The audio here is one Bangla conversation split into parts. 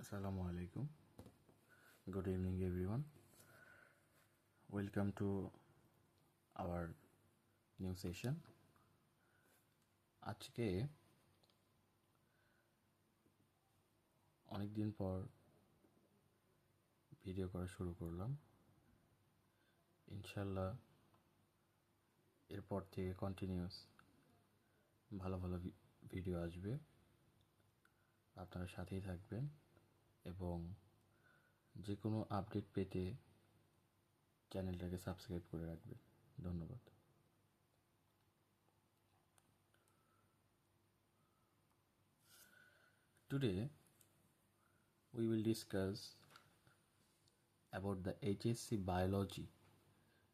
Assalamu alaikum. Good evening, everyone. Welcome to our new session. আজকে অনেক দিন পর ভিডিও করা শুরু করলাম। ইনশাল্লাহ এরপর থেকে কন্টিনিউয়াস ভালো ভালো ভিডিও আসবে। আপনারা সাথেই থাকবেন এবং যে কোনো আপডেট পেতে চ্যানেলটাকে সাবস্ক্রাইব করে রাখবেন। ধন্যবাদ। Today we will discuss about the HSC Biology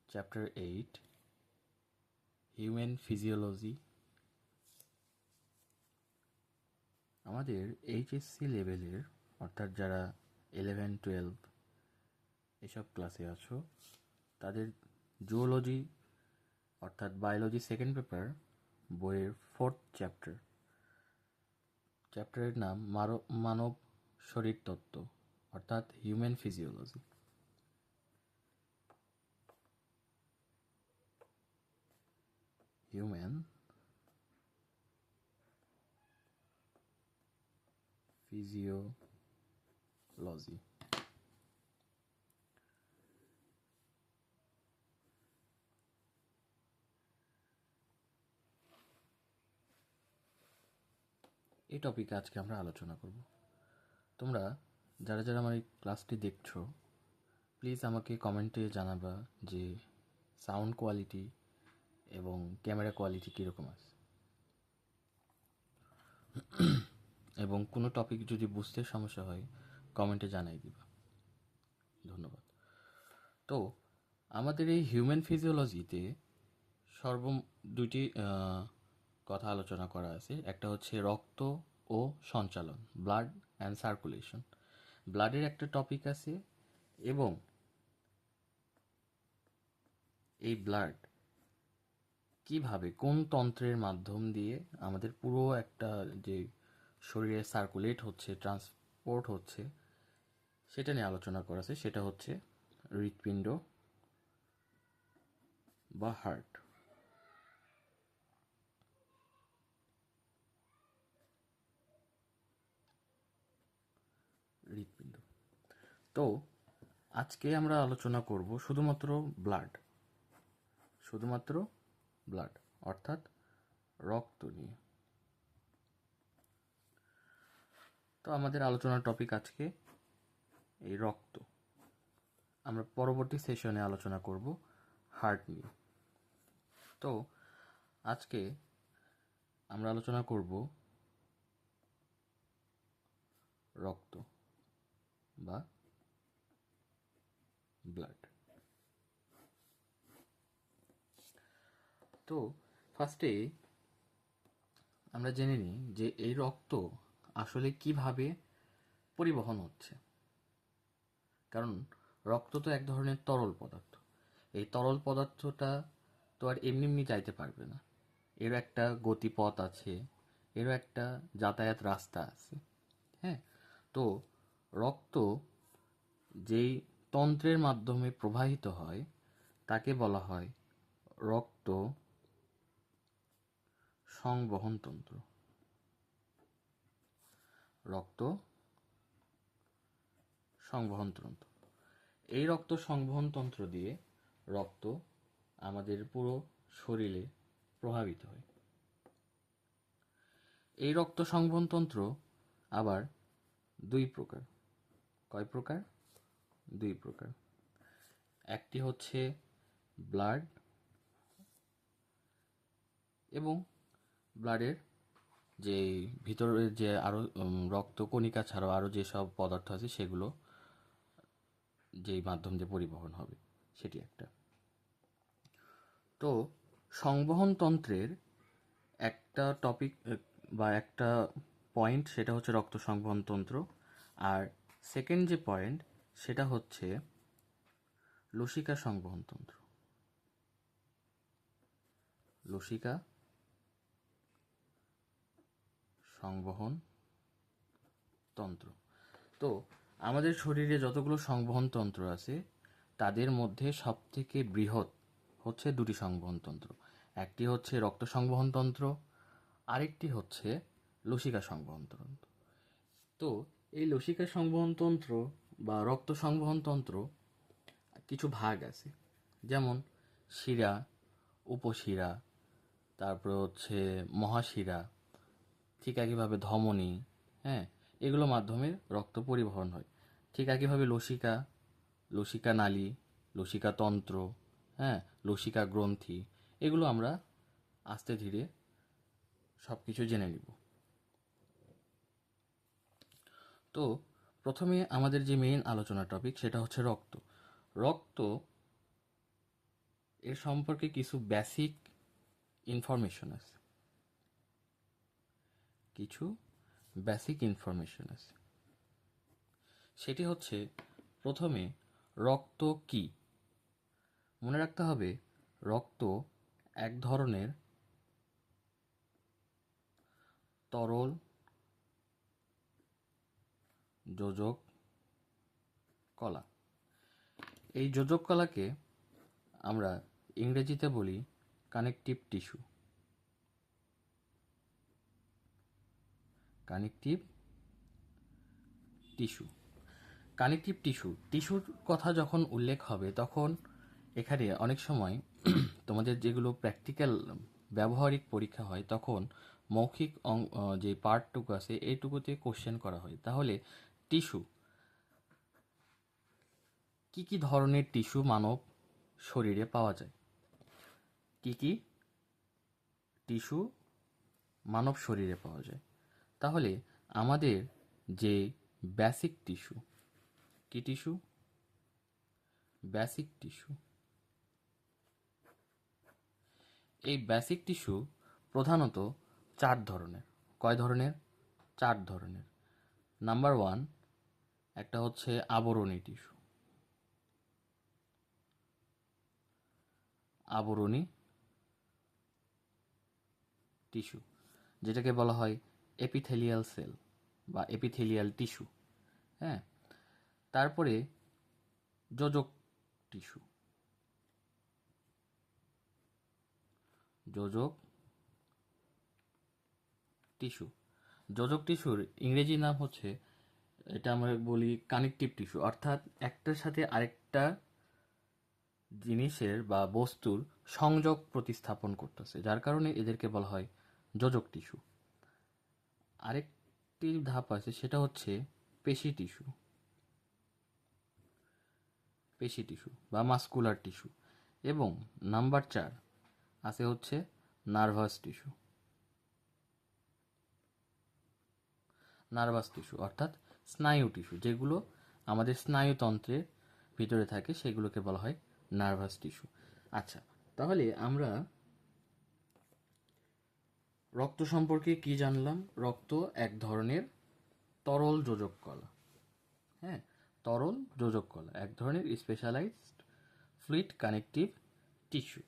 Chapter 8 Human Physiology. আমাদের এইচএসসি লেভেলের অর্থাৎ যারা 11-12 এসব ক্লাসে আছো তাদের জুওলজি অর্থাৎ বায়োলজি সেকেন্ড পেপার বইয়ের 4th চ্যাপ্টারের নাম মানব শরীর তত্ত্ব অর্থাৎ হিউম্যান ফিজিওলজি। Human physiology. এই টপিকে আজকে আমরা আলোচনা করব। তোমরা যারা যারা আমার এই ক্লাসটি দেখছো প্লিজ আমাকে কমেন্টে জানাবা যে সাউন্ড কোয়ালিটি এবং ক্যামেরা কোয়ালিটি কীরকম আছে, এবং কোনো টপিক যদি বুঝতে সমস্যা হয় কমেন্টে জানাই দিবা। ধন্যবাদ। তো আমাদের এই হিউম্যান ফিজিওলজিতে দুইটি কথা আলোচনা করা আছে। একটা হচ্ছে রক্ত ও সঞ্চালন, ব্লাড অ্যান্ড সার্কুলেশন। ব্লাডের একটা টপিক আছে এবং এই ব্লাড কিভাবে কোন তন্ত্রের মাধ্যম দিয়ে আমাদের পুরো একটা যে শরীরে সার্কুলেট হচ্ছে, ট্রান্সপোর্ট হচ্ছে, সেটা নিয়ে আলোচনা করা আছে। সেটা হচ্ছে হৃৎপিণ্ড বা হার্ট। হৃৎপিণ্ড। তো আজকে আমরা আলোচনা করব শুধুমাত্র ব্লাড অর্থাৎ রক্ত নিয়ে। তো আমাদের আলোচনার টপিক আজকে এই রক্ত। আমরা পরবর্তী সেশনে আলোচনা করব হার্ট নিয়ে। তো আজকে আমরা আলোচনা করব রক্ত বা ব্লাড। তো ফার্স্টে আমরা জেনে নিই যে এই রক্ত আসলে কিভাবে পরিবহন হচ্ছে। কারণ রক্ত তো এক ধরনের তরল পদার্থ। এই তরল পদার্থটা তো আর এমনি এমনি যাইতে পারবে না, এরও একটা গতিপথ আছে, এরও একটা যাতায়াত রাস্তা আছে। হ্যাঁ, তো রক্ত যেই তন্ত্রের মাধ্যমে প্রবাহিত হয় তাকে বলা হয় রক্ত সংবহন তন্ত্র। রক্ত সংবহন তন্ত্র। এই রক্ত সংবহন তন্ত্র দিয়ে রক্ত আমাদের পুরো শরীরে প্রভাবিত হয়। এই রক্ত সংবহন তন্ত্র আবার দুই প্রকার। কয় প্রকার? দুই প্রকার। একটি হচ্ছে ব্লাড এবং ব্লাডের যে ভিতরের যে আরও রক্ত কণিকা ছাড়াও আরও যেসব পদার্থ আছে সেগুলো যেই মাধ্যম দিয়ে পরিবহন হবে সেটি একটা। তো সংবহন তন্ত্রের একটা টপিক বা একটা পয়েন্ট সেটা হচ্ছে রক্ত সংবহন তন্ত্র, আর সেকেন্ড যে পয়েন্ট সেটা হচ্ছে লসিকা সংবহন তন্ত্র। লসিকা সংবহন তন্ত্র। তো তো আমাদের শরীরে যতগুলো সংবহন তন্ত্র আছে তাদের মধ্যে সবথেকে বৃহৎ হচ্ছে দুটি সংবহন তন্ত্র। একটি হচ্ছে রক্ত সংবহন তন্ত্র, আরেকটি হচ্ছে লসিকা সংবহন তন্ত্র। তো এই লসিকা সংবহন তন্ত্র বা রক্ত সংবহন তন্ত্র কিছু ভাগ আছে, যেমন শিরা, উপশিরা, তারপরে হচ্ছে মহাশিরা, ঠিক একইভাবে ধমনী, হ্যাঁ, এগুলো মাধ্যমে রক্ত পরিবহন হয়। ঠিক একইভাবে লসিকা, লসিকা নালী, লসিকা তন্ত্র, হ্যাঁ, লসিকা গ্রন্থি, এগুলো আমরা আস্তে ধীরে সব কিছু জেনে নিব। তো প্রথমে আমাদের যে মেইন আলোচনা টপিক সেটা হচ্ছে রক্ত। রক্ত এর সম্পর্কে কিছু বেসিক ইনফরমেশন আছে, কিছু বেসিক ইনফরমেশন আছে। সেটি হচ্ছে, প্রথমে রক্ত কি? মনে রাখতে হবে রক্ত এক ধরনের তরল যোজক কলা। এই যোজক কলাকে আমরা ইংরেজিতে বলি connective tissue. Connective tissue, connective tissue, টিস্যুর কথা যখন উল্লেখ হবে তখন এখানে অনেক সময় তোমাদের যেগুলো প্র্যাকটিক্যাল ব্যবহারিক পরীক্ষা হয় তখন মৌখিক যে পার্টটুকু আছে এইটুকুতে কোশ্চেন করা হয়। তাহলে টিস্যু, কি কি ধরনের টিস্যু মানব শরীরে পাওয়া যায়? কি কি টিস্যু মানব শরীরে পাওয়া যায়? তাহলে আমাদের যে বেসিক টিস্যু, কি টিস্যু? Basic tissue. এই বেসিক টিস্যু প্রধানত 4 ধরনের। কয় ধরনের? 4 ধরনের। নাম্বার 1, একটা হচ্ছে আবরণী টিস্যু। আবরণী টিস্যু, যেটাকে বলা হয় এপিথেলিয়াল সেল বা এপিথেলিয়াল টিস্যু, হ্যাঁ। তারপরে যোজক টিস্যু, যোজক টিস্যু। যোজক টিস্যুর ইংরেজি নাম হচ্ছে, এটা আমরা বলি কানেকটিভ টিস্যু, অর্থাৎ একটার সাথে আরেকটা জিনিসের বা বস্তুর সংযোগ প্রতিস্থাপন করতেছে, যার কারণে এদেরকে বলা হয় যোজক টিস্যু। আরেকটি ধাপ আছে, সেটা হচ্ছে পেশি টিস্যু, পেশি টিস্যু বা মাস্কুলার টিস্যু। এবং নাম্বার 4 আছে হচ্ছে নার্ভাস টিস্যু। নার্ভাস টিস্যু অর্থাৎ স্নায়ু টিস্যু, যেগুলো আমাদের স্নায়ুতন্ত্রের ভিতরে থাকে সেগুলোকে বলা হয় নার্ভাস টিস্যু। আচ্ছা, তাহলে আমরা রক্ত সম্পর্কে কি জানলাম? রক্ত এক ধরনের তরল যোজক কলা, হ্যাঁ, তরল যোজক কলা, এক ধরনের স্পেশালাইজড ফ্লুইড কানেকটিভ টিস্যু।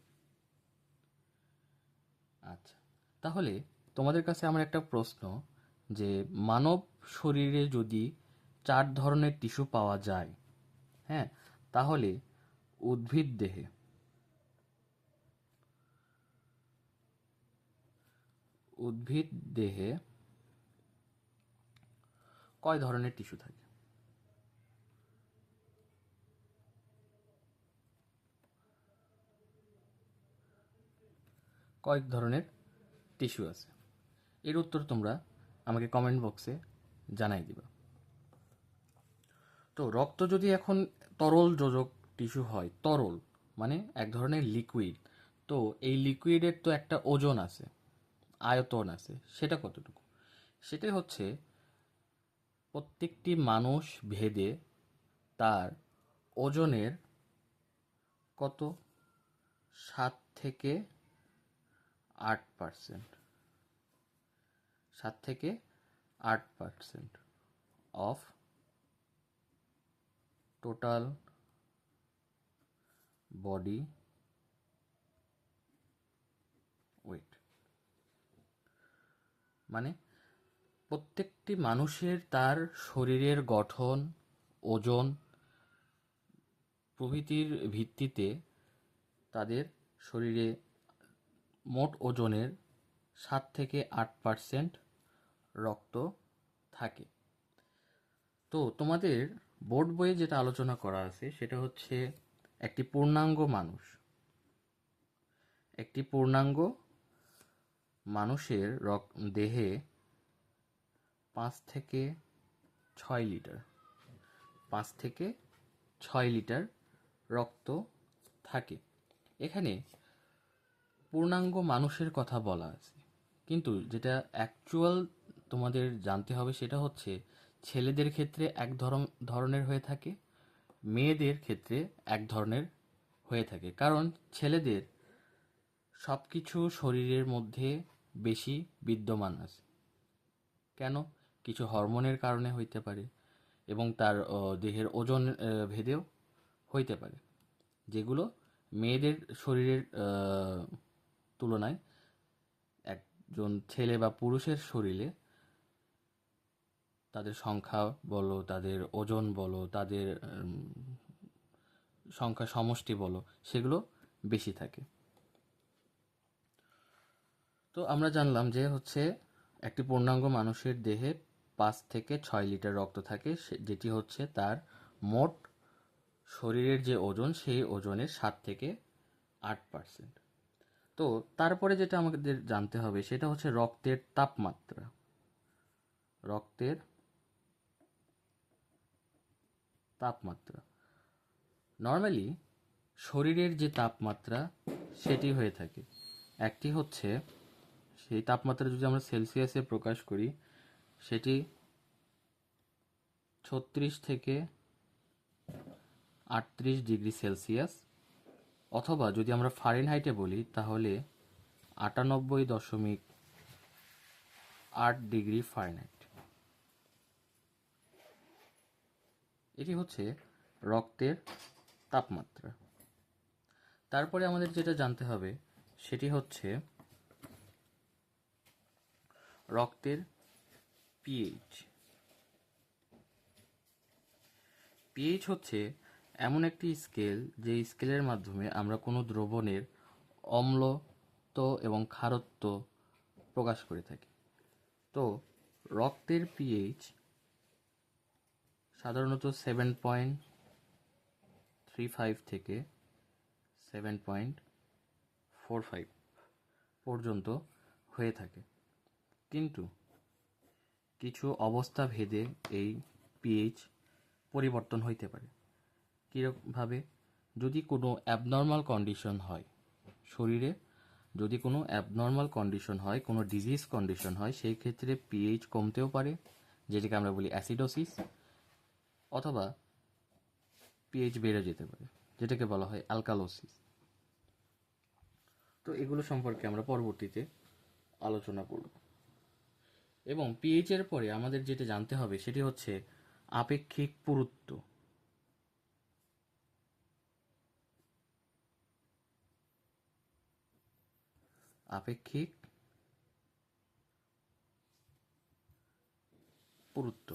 আচ্ছা, তাহলে তোমাদের কাছে আমার একটা প্রশ্ন, যে মানব শরীরে যদি 4 ধরনের টিস্যু পাওয়া যায়, হ্যাঁ, তাহলে উদ্ভিদ দেহে, উদ্ভিদ দেহে কয় ধরনের টিস্যু থাকে? কয়েক ধরনের টিস্যু আছে? এর উত্তর তোমরা আমাকে কমেন্ট বক্সে জানাই দিবা। তো রক্ত যদি এখন তরল যোজক টিস্যু হয়, তরল মানে এক ধরনের লিকুইড, তো এই লিকুইডের তো একটা ওজন আছে, আয়তন আছে, সেটা কতটুকু? সেটাই হচ্ছে প্রত্যেকটি মানুষ ভেদে তার ওজনের কত 7 থেকে 8%, 7 থেকে 8% অফ টোটাল বডি ওয়েট। মানে প্রত্যেকটি মানুষের তার শরীরের গঠন, ওজন প্রভৃতির ভিত্তিতে তাদের শরীরে মোট ওজনের 7 থেকে 8% রক্ত থাকে। তো তোমাদের বোর্ড বইয়ে যেটা আলোচনা করা আছে সেটা হচ্ছে একটি পূর্ণাঙ্গ মানুষ। একটি পূর্ণাঙ্গ মানুষের দেহে 5 থেকে 6 লিটার 5 থেকে 6 লিটার রক্ত থাকে। এখানে পূর্ণাঙ্গ মানুষের কথা বলা আছে, কিন্তু যেটা অ্যাকচুয়াল তোমাদের জানতে হবে সেটা হচ্ছে ছেলেদের ক্ষেত্রে এক ধরনের হয়ে থাকে, মেয়েদের ক্ষেত্রে এক ধরনের হয়ে থাকে। কারণ ছেলেদের সব কিছু শরীরের মধ্যে বেশি বিদ্যমান আছে। কেন? কিছু হরমোনের কারণে হইতে পারে এবং তার দেহের ওজন ভেদেও হইতে পারে, যেগুলো মেয়েদের শরীরের তুলনায় একজন ছেলে বা পুরুষের শরীরে তাদের সংখ্যা বলো, তাদের ওজন বলো, তাদের সংখ্যা সমষ্টি বলো, সেগুলো বেশি থাকে। তো আমরা জানলাম যে হচ্ছে একটি পূর্ণাঙ্গ মানুষের দেহে 5 থেকে 6 লিটার রক্ত থাকে, যেটি হচ্ছে তার মোট শরীরের যে ওজন, সেই ওজনের 7 থেকে 8%। তো তারপরে যেটা আমাদের জানতে হবে সেটা হচ্ছে রক্তের তাপমাত্রা। রক্তের তাপমাত্রা নর্মালি শরীরের যে তাপমাত্রা সেটি হয়ে থাকে, একটি হচ্ছে, সেই তাপমাত্রা যদি আমরা সেলসিয়াসে প্রকাশ করি সেটি 36 থেকে 38 ডিগ্রি সেলসিয়াস, অথবা যদি আমরা ফারেনহাইটে বলি তাহলে 98.8 ডিগ্রি ফারেনহাইট। এটি হচ্ছে রক্তের তাপমাত্রা। তারপরে আমাদের যেটা জানতে হবে সেটি হচ্ছে রক্তের পিএইচ। পিএইচ হচ্ছে এমন একটি স্কেল, যে স্কেলের মাধ্যমে আমরা কোনো দ্রবণের অম্লত্ব এবং ক্ষারত্ব প্রকাশ করে থাকি। তো রক্তের পিএইচ সাধারণত 7.35 থেকে 7.45 পর্যন্ত হয়ে থাকে, কিন্তু কিছু অবস্থা ভেদে এই পিএইচ পরিবর্তন হইতে পারে। কীরকমভাবে? যদি কোনো অ্যাবনর্মাল কন্ডিশন হয় শরীরে, যদি কোনো অ্যাবনর্মাল কন্ডিশন হয়, কোনো ডিজিজ কন্ডিশন হয়, সেই ক্ষেত্রে পিএইচ কমতেও পারে, যেটাকে আমরা বলি অ্যাসিডোসিস, অথবা পিএইচ বেড়ে যেতে পারে, যেটাকে বলা হয় অ্যালকালোসিস। তো এগুলো সম্পর্কে আমরা পরবর্তীতে আলোচনা করব। এবং পিএইচ এর পরে আমাদের যেটা জানতে হবে সেটি হচ্ছে আপেক্ষিক পুরুত্ব। আপেক্ষিক পুরুত্ব।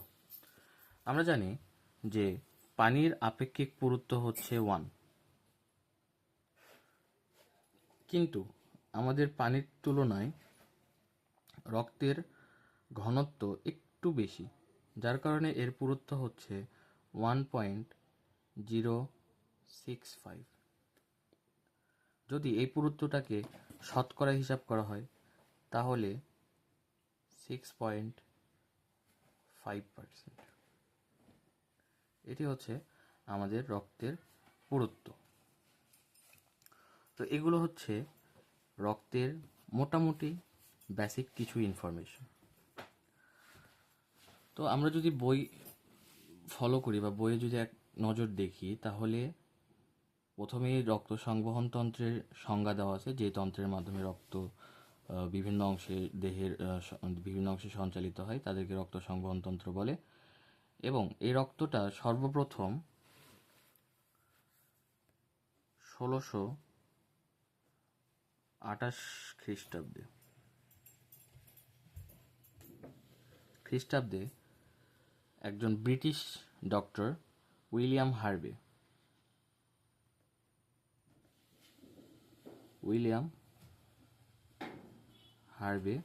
আমরা জানি যে পানির আপেক্ষিক পুরুত্ব হচ্ছে 1, কিন্তু আমাদের পানির তুলনায় রক্তের ঘনত্ব একটু বেশি, যার কারণে এর পুরুত্ব হচ্ছে 1.065। যদি এই পুরুত্বটাকে শতকরা হিসাব করা হয় তাহলে 6.5%। এটি হচ্ছে আমাদের রক্তের পুরুত্ব। তো এগুলো হচ্ছে রক্তের মোটামুটি বেসিক কিছু ইনফরমেশন। তো আমরা যদি বই ফলো করি বা বইয়ে যদি এক নজর দেখি, তাহলে প্রথমেই রক্ত সংবহন তন্ত্রের সংজ্ঞা দেওয়া আছে, যে তন্ত্রের মাধ্যমে রক্ত বিভিন্ন অংশে দেহের বিভিন্ন অংশে সঞ্চালিত হয়, তাদেরকে রক্ত সংবহন তন্ত্র বলে। এবং এই রক্তটা সর্বপ্রথম 1628 খ্রিস্টাব্দে খ্রিস্টাব্দে একজন ব্রিটিশ ডক্টর উইলিয়াম হার্ভে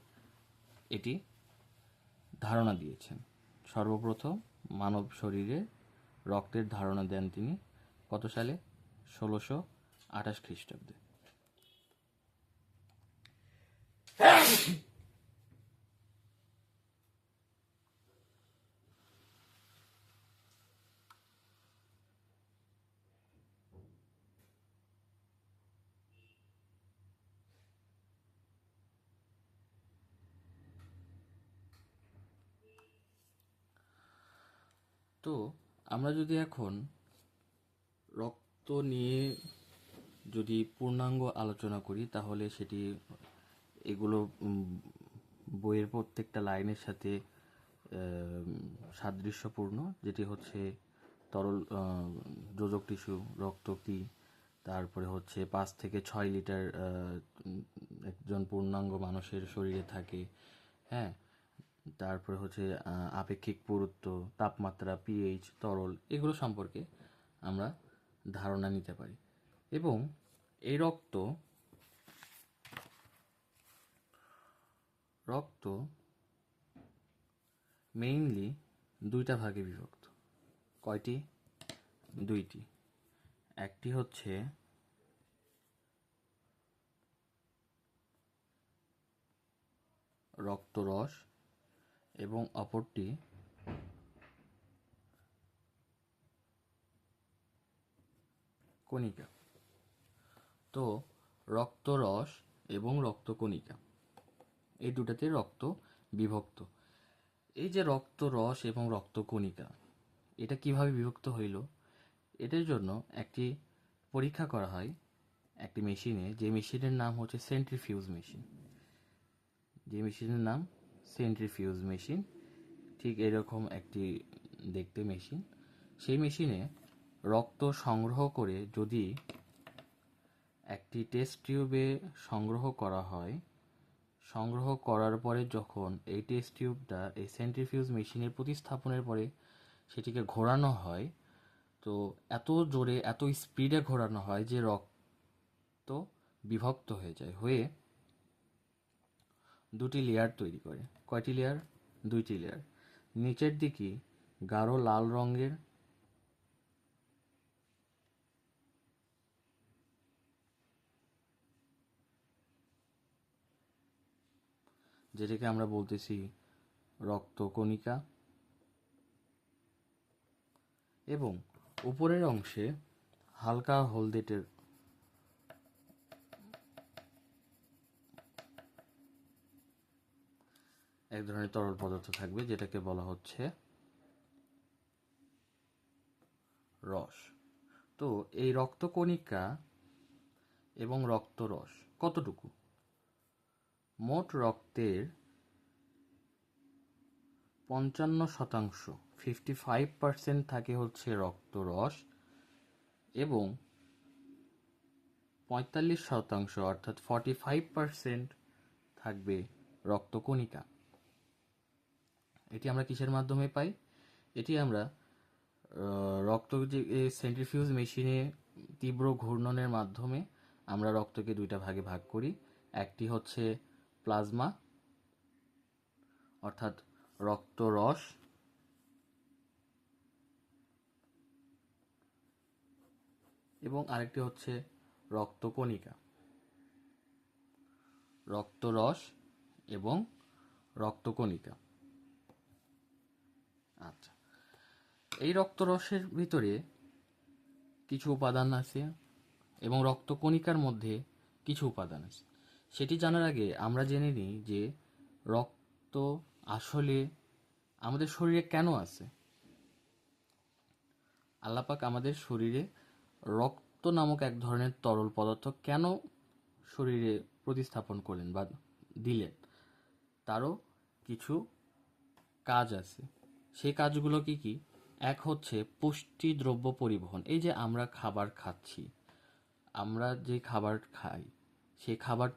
এটি ধারণা দিয়েছেন। সর্বপ্রথম মানব শরীরে রক্তের ধারণা দেন তিনি কত সালে? 1628 খ্রিস্টাব্দে। তো আমরা যদি এখন রক্ত নিয়ে যদি পূর্ণাঙ্গ আলোচনা করি তাহলে সেটি এগুলো বইয়ের প্রত্যেকটা লাইনের সাথে সাদৃশ্যপূর্ণ, যেটি হচ্ছে তরল যোজক টিস্যু রক্ত কী, তারপরে হচ্ছে 5 থেকে 6 লিটার একজন পূর্ণাঙ্গ মানুষের শরীরে থাকে, হ্যাঁ, তারপরে হচ্ছে আপেক্ষিক পুরুত্ব, তাপমাত্রা, পিএইচ, তরল, এগুলো সম্পর্কে আমরা ধারণা নিতে পারি। এবং এই রক্ত মেইনলি দুইটা ভাগে বিভক্ত। কয়টি? দুইটি। একটি হচ্ছে রক্তরস এবং অপরটি কণিকা। তো রক্তরস এবং রক্তকণিকা এই দুটাতে রক্ত বিভক্ত। এই যে রক্তরস এবং রক্তকণিকা, এটা কিভাবে বিভক্ত হইল? এটার জন্য একটি পরীক্ষা করা হয় একটি মেশিনে, যে মেশিনের নাম হচ্ছে সেন্ট্রিফিউজ মেশিন। ঠিক এরকম একটি দেখতে মেশিন। সেই মেশিনে রক্ত সংগ্রহ করে যদি একটি টেস্ট টিউবে সংগ্রহ করা হয়, সংগ্রহ করার পরে যখন এই টেস্ট টিউবটা এই সেন্ট্রিফিউজ মেশিনের প্রতিস্থাপনের পরে সেটিকে ঘোরানো হয়, তো এত জোরে এত স্পিডে ঘোরানো হয় যে রক্ত বিভক্ত হয়ে যায়, হয়ে দুটি লেয়ার তৈরি করে। কয়টি লেয়ার? দুইটি লেয়ার। নিচের দিকে গাঢ় লাল রঙের যেটাকে আমরা বলতেছি রক্তকণিকা, এবং উপরের অংশে হালকা হলদেটের এক ধরনের তরল পদার্থ থাকবে, যেটাকে বলা হচ্ছে রস। তো এই রক্তকণিকা এবং রক্তরস কতটুকু? মোট রক্তের 55%, 55% থাকে হচ্ছে রক্তরস, এবং 45% অর্থাৎ 45% থাকবে রক্তকণিকা। এটি আমরা কিসের মাধ্যমে পাই? এটি আমরা রক্ত যে সেন্ট্রিফিউজ মেশিনে তীব্র ঘূর্ণনের মাধ্যমে আমরা রক্তকে দুইটা ভাগে ভাগ করি। একটি হচ্ছে প্লাজমা অর্থাৎ রক্তরস, এবং আরেকটি হচ্ছে রক্তকণিকা। রক্তরস এবং রক্তকণিকা। আচ্ছা, এই রক্তরসের ভিতরে কিছু উপাদান আছে এবং রক্তকণিকার মধ্যে কিছু উপাদান আছে। সেটি জানার আগে আমরা জেনে নিই যে রক্ত আসলে আমাদের শরীরে কেন আছে। আল্লাহ পাক আমাদের শরীরে রক্ত নামক এক ধরনের তরল পদার্থ কেন শরীরে প্রতিস্থাপন করলেন বা দিলেন, তারও কিছু কাজ আছে। সেই কাজগুলো কি কি? এক হচ্ছে পুষ্টি দ্রব্য পরিবহন। এই যে আমরা খাবার খাচ্ছি, আমরা যে খাবার খাই, সেই খাবার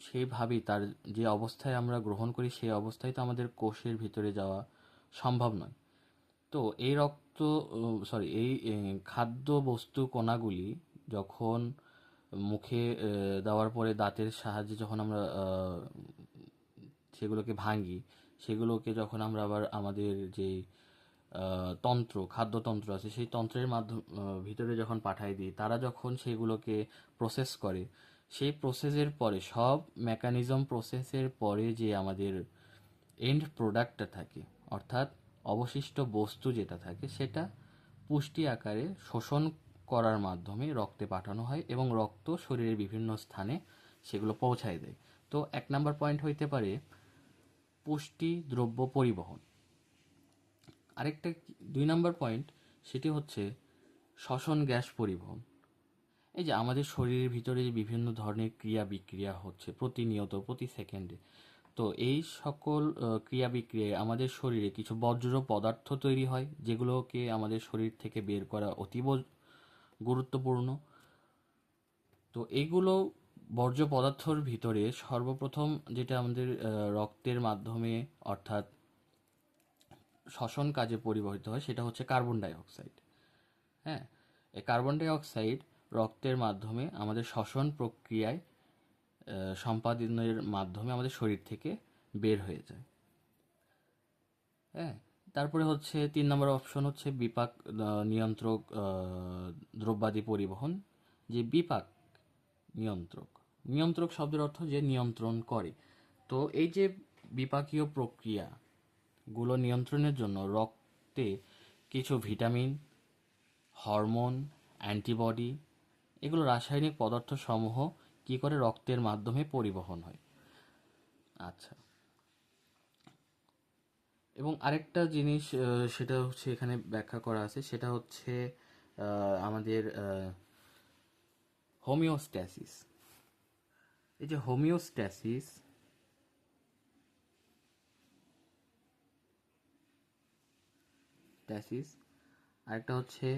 সেইভাবেই তার যে অবস্থায় আমরা গ্রহণ করি সেই অবস্থায় তো আমাদের কোষের ভিতরে যাওয়া সম্ভব নয়। তো এই খাদ্য বস্তু কণাগুলি যখন মুখে দেওয়ার পরে দাঁতের সাহায্যে যখন আমরা সেগুলোকে ভাঙি, সেগুলোকে যখন আমরা আবার আমাদের যে খাদ্যতন্ত্র আছে সেই তন্ত্রের ভিতরে যখন পাঠাই দিই, তারা যখন সেগুলোকে প্রসেস করে, সেই প্রসেসের পরে প্রসেসের পরে যে আমাদের এন্ড প্রোডাক্টটা থাকে, অর্থাৎ অবশিষ্ট বস্তু যেটা থাকে, সেটা পুষ্টি আকারে শোষণ করার মাধ্যমে রক্তে পাঠানো হয় এবং রক্ত শরীরের বিভিন্ন স্থানে সেগুলো পৌঁছায় দেয়। তো 1 নম্বর পয়েন্ট হইতে পারে পুষ্টি দ্রব্য পরিবহন। আরেকটা 2 নম্বর পয়েন্ট, সেটি হচ্ছে শ্বসন গ্যাস পরিবহন। এই যে আমাদের শরীরের ভিতরে যে বিভিন্ন ধরনের ক্রিয়া বিক্রিয়া হচ্ছে প্রতিনিয়ত, প্রতি সেকেন্ডে, তো এই সকল ক্রিয়া বিক্রিয়ায় আমাদের শরীরে কিছু বর্জ্য পদার্থ তৈরি হয়, যেগুলোকে আমাদের শরীর থেকে বের করা অতীব গুরুত্বপূর্ণ। তো এইগুলো বর্জ্য পদার্থর ভিতরে সর্বপ্রথম যেটা আমাদের রক্তের মাধ্যমে, অর্থাৎ শ্বসন কাজে পরিবহিত হয়, সেটা হচ্ছে কার্বন ডাই অক্সাইড। হ্যাঁ, এই কার্বন ডাই অক্সাইড রক্তের মাধ্যমে আমাদের শ্বসন প্রক্রিয়ায় সম্পাদনের মাধ্যমে আমাদের শরীর থেকে বের হয়ে যায়। হ্যাঁ, তারপরে হচ্ছে 3 নম্বর অপশন হচ্ছে বিপাক নিয়ন্ত্রক দ্রব্যাদি পরিবহন। যে বিপাক নিয়ন্ত্রক, নিয়ন্ত্রক শব্দের অর্থ যে নিয়ন্ত্রণ করে। তো এই যে বিপাকীয় প্রক্রিয়াগুলো নিয়ন্ত্রণের জন্য রক্তে কিছু ভিটামিন, হরমোন, অ্যান্টিবডি, এগুলো রাসায়নিক পদার্থ সমূহ কি করে রক্তের মাধ্যমে পরিবহন হয়। আচ্ছা, এবং আরেকটা জিনিস সেটা হচ্ছে এখানে ব্যাখ্যা করা আছে, সেটা হচ্ছে আমাদের হোমিওস্ট্যাসিস। এই যে হোমিওস্ট্যাসিস, আরেকটা হচ্ছে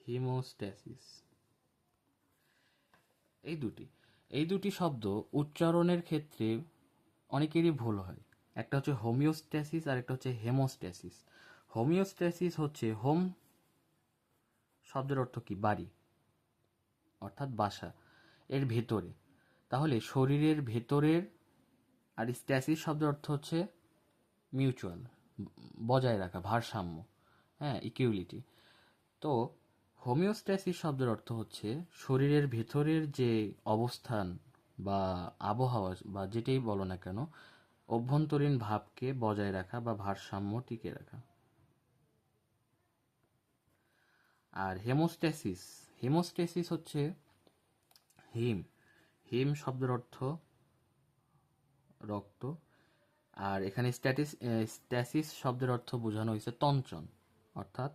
হিমোস্ট্যাসিস। এই দুটি শব্দ উচ্চারণের ক্ষেত্রে অনেকেরই ভুল হয়। একটা হচ্ছে হোমিওস্ট্যাসিস আর একটা হচ্ছে হেমোস্ট্যাসিস। হোমিওস্ট্যাসিস হচ্ছে হোম শব্দের অর্থ কি? বাড়ি, অর্থাৎ বাসা, এর ভেতরে। তাহলে শরীরের ভেতরের, আর স্ট্যাসিস শব্দের অর্থ হচ্ছে মিউচুয়াল, বজায় রাখা, ভারসাম্য, হ্যাঁ, ইকুইলিটি। তো হোমিওস্ট্যাসিস শব্দের অর্থ হচ্ছে শরীরের ভেতরের যে অবস্থান বা আবহাওয়া বা যেটাই বলো না কেন, অভ্যন্তরীণ ভাবকে বজায় রাখা বা ভারসাম্য টিকে রাখা। আর হেমোস্ট্যাসিস হচ্ছে হিম। হিম শব্দের অর্থ রক্ত। আর এখানে স্ট্যাসিস শব্দের অর্থ বোঝানো হয়েছে তঞ্চন, অর্থাৎ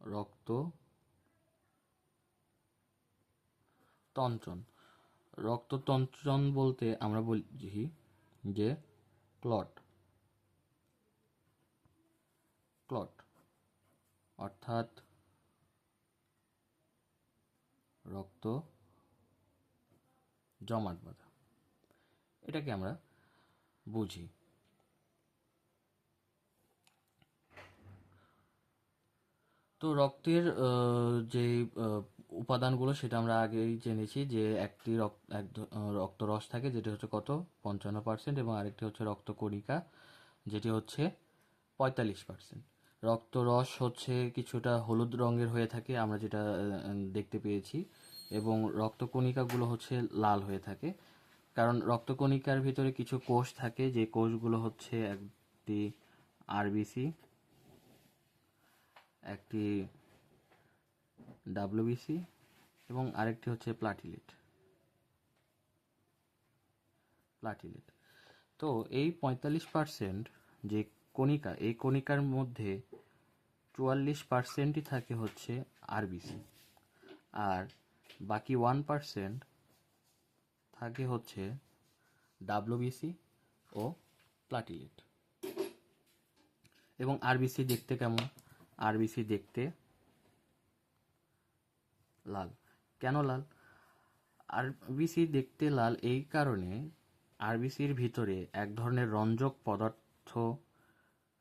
রক্ত তঞ্চন। রক্ততঞ্চন বলতে আমরা বুঝি যে ক্লট, অর্থাৎ রক্ত জমাট বাঁধা, এটাকে আমরা বুঝি। তো রক্তের যে উপাদানগুলো সেটা আমরা আগেই জেনেছি, যে একটি রক্তরস থাকে যেটি হচ্ছে কত 55%, এবং আরেকটি হচ্ছে রক্তকণিকা যেটি হচ্ছে 45%। রক্তরস হচ্ছে কিছুটা হলুদ রঙের হয়ে থাকে, আমরা যেটা দেখতে পেয়েছি, এবং রক্তকণিকাগুলো হচ্ছে লাল হয়ে থাকে, কারণ রক্তকণিকার ভিতরে কিছু কোষ থাকে, যে কোষগুলো হচ্ছে একটি আরবিসি, একটি ডাব্লিউবিসি এবং আরেকটি হচ্ছে প্লাটিলেট। তো এই 45% যে কণিকা, এই কণিকার মধ্যে 44%ই থাকে হচ্ছে আরবিসি, আর বাকি 1% থাকে হচ্ছে ডাব্লিউবিসি ও প্লাটিলেট। এবং আরবিসি দেখতে কেমন? আরবিসি দেখতে লাল। কেন লাল? আরবিসি দেখতে লাল এই কারণে, আরবিসির ভিতরে এক ধরনের রঞ্জক পদার্থ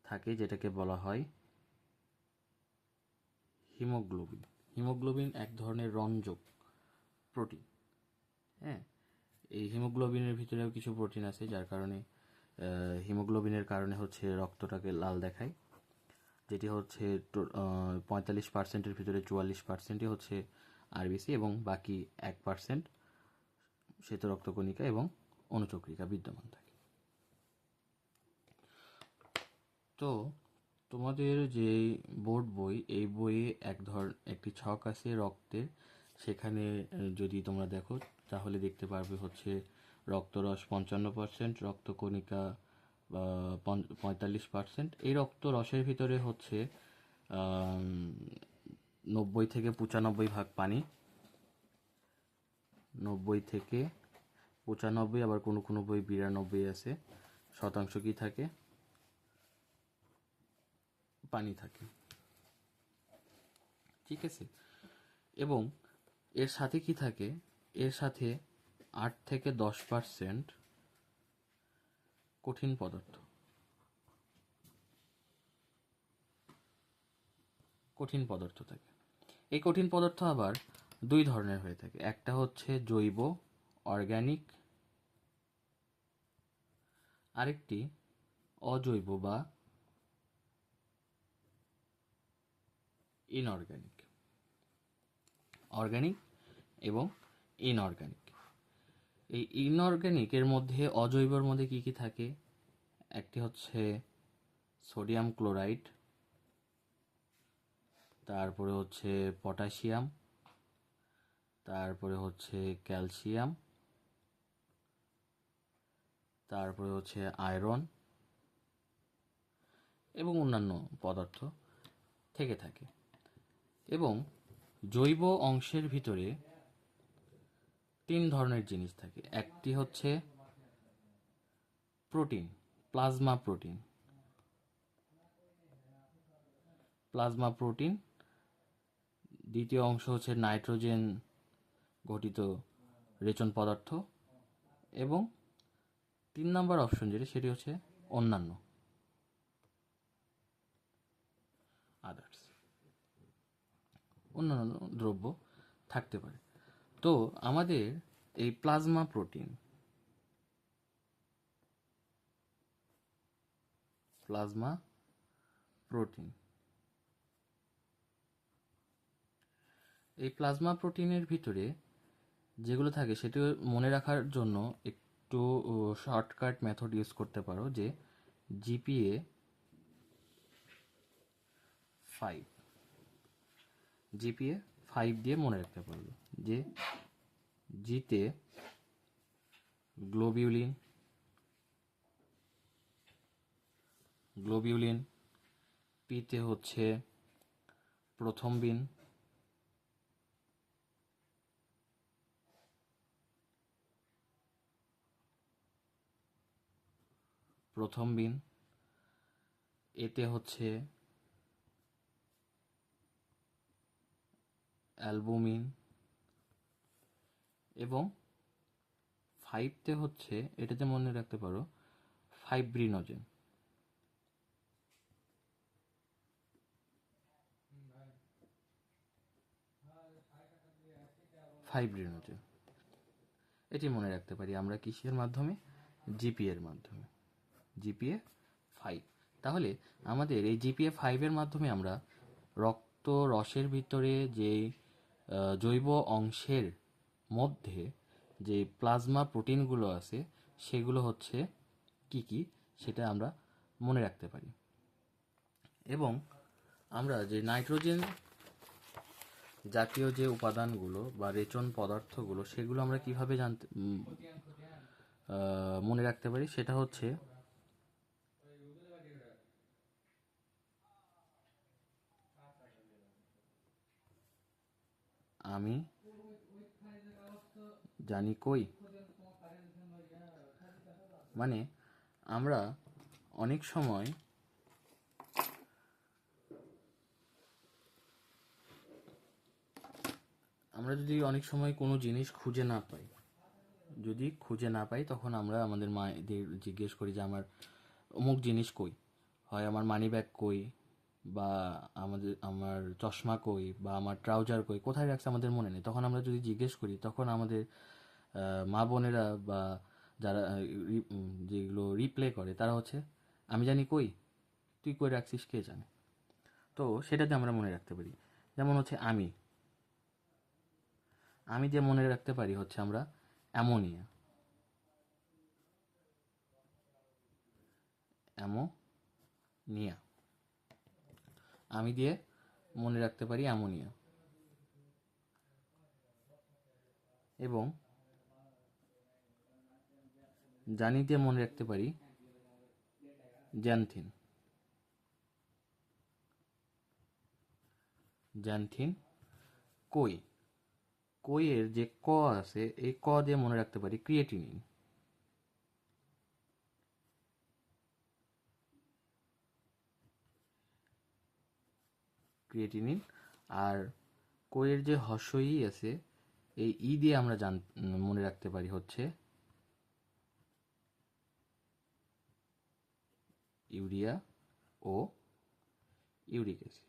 থাকে যেটাকে বলা হয় হিমোগ্লোবিন। হিমোগ্লোবিন এক ধরনের রঞ্জক প্রোটিন। হ্যাঁ, এই হিমোগ্লোবিনের ভিতরেও কিছু প্রোটিন আছে, যার কারণে হিমোগ্লোবিনের কারণে হচ্ছে রক্তটাকে লাল দেখায়, যেটি হচ্ছে 45%-এর ভিতরে 44%ই হচ্ছে আরবিসি এবং বাকি 1% শ্বেত রক্তকণিকা এবং অনুচক্রিকা বিদ্যমান থাকে। তো তোমাদের যে বোর্ড বই, এই বইয়ে একটি ছক আছে রক্তের। সেখানে যদি তোমরা দেখো তাহলে দেখতে পারবে হচ্ছে রক্তরস 55%, রক্তকণিকা 45%। এই রক্তরসের ভিতরে হচ্ছে 90 থেকে 95 পানি, 90 থেকে 95, আবার কোনো কোনো বই 92 আছে শতাংশ কি থাকে, পানি থাকে। ঠিক আছে, এবং এর সাথে কি থাকে, এর সাথে 8 থেকে 10% কঠিন পদার্থ। কঠিন পদার্থ থাকে। এই কঠিন পদার্থ আবার দুই ধরনের হয়ে থাকে। একটা হচ্ছে জৈব অর্গানিক, আরেকটি অজৈব বা ইনঅর্গানিক। অর্গানিক এবং ইনঅর্গানিক। এই ইনঅর্গানিকের মধ্যে, অজৈবর মধ্যে কি কি থাকে? একটি হচ্ছে সোডিয়াম ক্লোরাইড, তারপরে হচ্ছে পটাশিয়াম, তারপরে হচ্ছে ক্যালসিয়াম, তারপরে হচ্ছে আয়রন এবং অন্যান্য পদার্থ থেকে থাকে। এবং জৈব অংশের ভিতরে 3 ধরনের জিনিস থাকে। একটি হচ্ছে protein, plasma protein. Plasma protein. দ্বিতীয় অংশ হচ্ছে নাইট্রোজেন গঠিত রেচন পদার্থ। এবং 3 নম্বর অপশন যেটি, সেটি হচ্ছে অন্যান্য, আদার্স, অন্যান্য দ্রব্য থাকতে পারে। তো আমাদের এই প্লাজমা প্রোটিন, প্লাজমা প্রোটিন, এই প্লাজমা প্রোটিনের ভিতরে যেগুলো থাকে সেটি মনে রাখার জন্য একটু শর্টকাট মেথড ইউজ করতে পারো, যে জিপিএ 5, জিপিএ 5 দিয়ে মনে রাখতে পারবে যে জিতে গ্লোবিউলিন, গ্লোবিউলিন, পিতে হচ্ছে প্রথমবিন, প্রথমবিন, এতে হচ্ছে অ্যালবুমিন, এবং 5তে হচ্ছে, এটাতে মনে রাখতে পারো, ফাইব্রিনোজেন। ফাইব্রিনোজেন এটি মনে রাখতে পারি আমরা কিসের মাধ্যমে? জিপিএ এর মাধ্যমে, জিপিএ 5। তাহলে আমাদের এই জিপিএ 5-এর মাধ্যমে আমরা রক্ত রসের ভিতরে যে জৈব অংশের মধ্যে যে প্লাজমা প্রোটিনগুলো আছে সেগুলো হচ্ছে কি কি সেটা আমরা মনে রাখতে পারি। এবং আমরা যে নাইট্রোজেন জাতীয় যে উপাদানগুলো বা রেচন পদার্থগুলো, সেগুলো আমরা কিভাবে মনে রাখতে পারি, সেটা হচ্ছে আমি জানি কই, মানে আমরা অনেক সময় আমরা যদি অনেক সময় কোনো জিনিস খুঁজে না পাই, তখন আমরা আমাদের মায়েদের জিজ্ঞেস করি যে আমার অমুক জিনিস কই, হয় আমার মানি ব্যাগ কই, বা আমার চশমা কই, বা আমার ট্রাউজার কই, কোথায় রাখছে আমাদের মনে নেই। তখন আমরা যদি জিজ্ঞেস করি, তখন আমাদের মা বোনেরা বা যারা যেগুলো রিপ্লে করে তারা হচ্ছে, আমি জানি কই, তুই কই রাখছিস কে জানে। তো সেটাতে আমরা মনে রাখতে পারি। যেমন হচ্ছে আমি আমি যে মনে রাখতে পারি হচ্ছে আমরা অ্যামোনিয়া, অ্যামোনিয়া আমি দিয়ে মনে রাখতে পারি অ্যামোনিয়া। এবং জানি দিয়ে মনে রাখতে পারি জ্যানথিন। কই, কইয়ের যে ক আছে, এই ক দিয়ে মনে রাখতে পারি ক্রিয়েটিনিন। আর কইয়ের যে হর্ষই আছে, এই ই দিয়ে আমরা মনে রাখতে পারি হচ্ছে ইউরিয়া ও ইউরিক অ্যাসিড।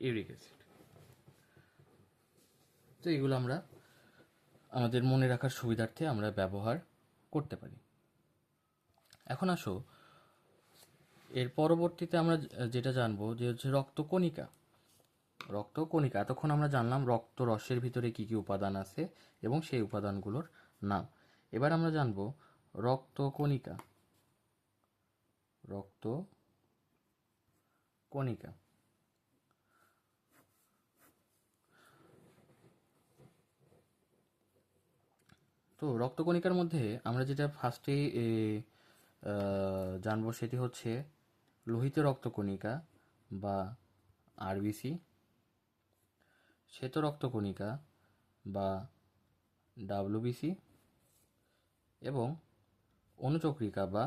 Uric acid. তো এগুলো আমরা আমাদের মনে রাখার সুবিধার্থে আমরা ব্যবহার করতে পারি। এখন আসো এর পরবর্তীতে আমরা যেটা জানবো যে হচ্ছে রক্তকণিকা। এতক্ষণ আমরা জানলাম রক্ত রসের ভিতরে কি কি উপাদান আছে এবং সেই উপাদানগুলোর নাম। এবার আমরা জানবো রক্তকণিকা। রক্তকণিকা তো রক্তকণিকার মধ্যে আমরা যেটা ফার্স্টেই জানবো সেটি হচ্ছে লোহিত রক্তকণিকা বা আরবিসি, শ্বেত রক্তকণিকা বা ডাব্লিউবিসি এবং অনুচক্রিকা বা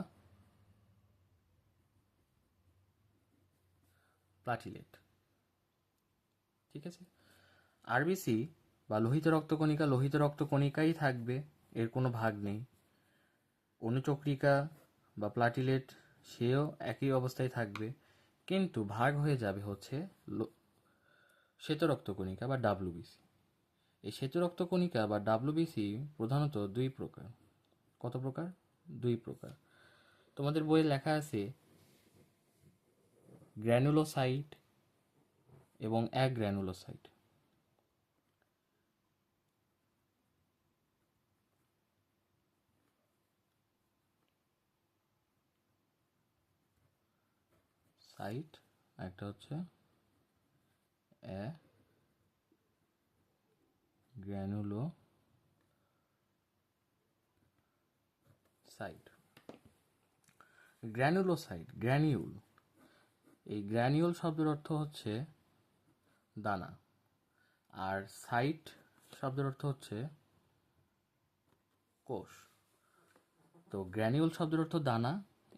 প্লাটিলেট। ঠিক আছে, আরবিসি বা লোহিত রক্তকণিকাই থাকবে, এর কোনো ভাগ নেই। অনুচক্রিকা বা প্লাটিলেট সেও একই অবস্থায় থাকবে, কিন্তু ভাগ হয়ে যাবে হচ্ছে শ্বেত রক্তকণিকা বা ডাব্লিউবিসি। এই শ্বেত রক্তকণিকা বা ডাব্লিউবিসি প্রধানত দুই প্রকার। কত প্রকার? দুই প্রকার। তোমাদের বইয়ে লেখা আছে গ্র্যানুলোসাইট এবং অ্যাগ্র্যানুলোসাইট। সাইট, একটা হচ্ছে গ্র্যানুলোসাইট। গ্র্যানিউল, এই গ্র্যানিউল শব্দের অর্থ হচ্ছে দানা, আর সাইট শব্দের অর্থ হচ্ছে কোষ। তো গ্র্যানিউল শব্দের অর্থ দানা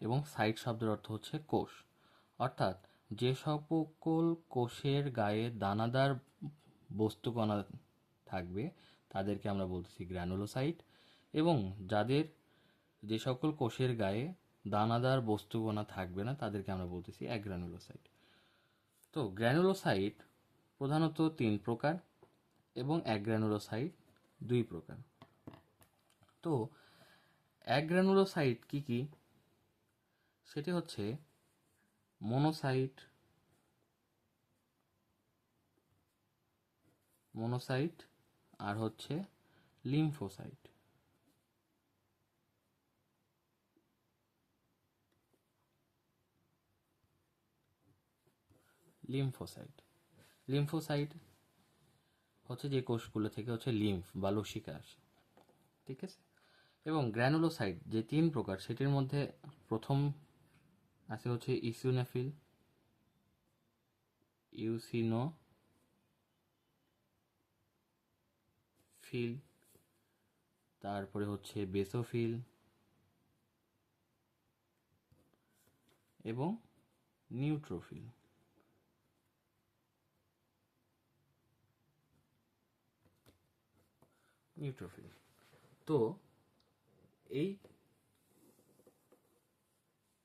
এবং সাইট শব্দের অর্থ হচ্ছে কোষ। অর্থাৎ যে সকল কোষের গায়ে দানাদার বস্তুকণা থাকবে তাদেরকে আমরা বলতেছি গ্র্যানুলোসাইট, এবং যে সকল কোষের গায়ে দানাদার বস্তুকণা থাকবে না তাদেরকে আমরা বলতেছি অ্যাগ্রানুলোসাইট। তো গ্র্যানুলোসাইট প্রধানত 3 প্রকার এবং অ্যাগ্রানুলোসাইট 2 প্রকার। তো অ্যাগ্রানুলোসাইট কি কি? সেটি হচ্ছে মোনোসাইট আর হচ্ছে লিম্ফোসাইট। লিম্ফোসাইট হচ্ছে যে কোষগুলো থেকে হচ্ছে লিম্ফ বা লসিকা আসে। ঠিক আছে, এবং গ্র্যানুলোসাইট যে 3 প্রকার, সেটির মধ্যে প্রথম আছে হচ্ছে ইউসিনোফিল তারপরে হচ্ছে বেসোফিল এবং নিউট্রোফিল। তো এই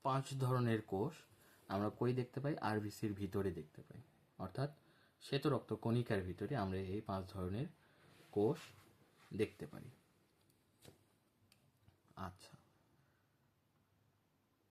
5 ধরনের কোষ আমরা কই দেখতে পাই? আরবিসির ভিতরে দেখতে পাই, অর্থাৎ শ্বেত রক্ত কণিকার ভিতরে আমরা এই 5 ধরনের কোষ দেখতে পারি। আচ্ছা,